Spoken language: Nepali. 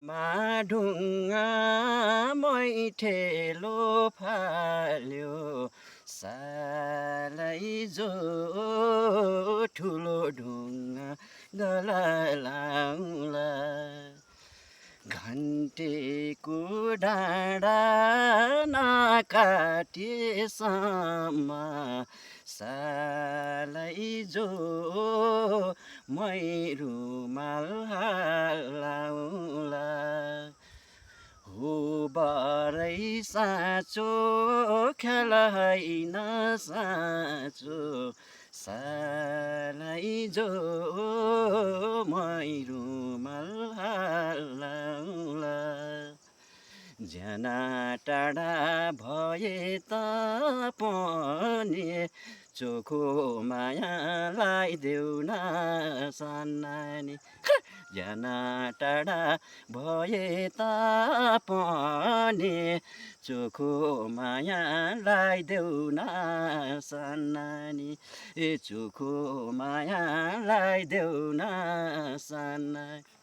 माढुङ्गा मैठेलो फाल्यो सालै जो ठुलो ढुङ्गा गलालाउला घन्टेको डाँडा नकाटेसम्म सालै जो मै रुमाल हालाउला हो बरै साँचो ख्याल होइन साँचो सालै जो मै रुमाल हालाउला ज्याना टाढा भए तापनि चोखो मायालाई देऊ न सन्नानी ज्याना टाढा भए तापनि चोखो मायालाई देऊ न सन्नानी चोखो मायालाई देऊ न सन्नानी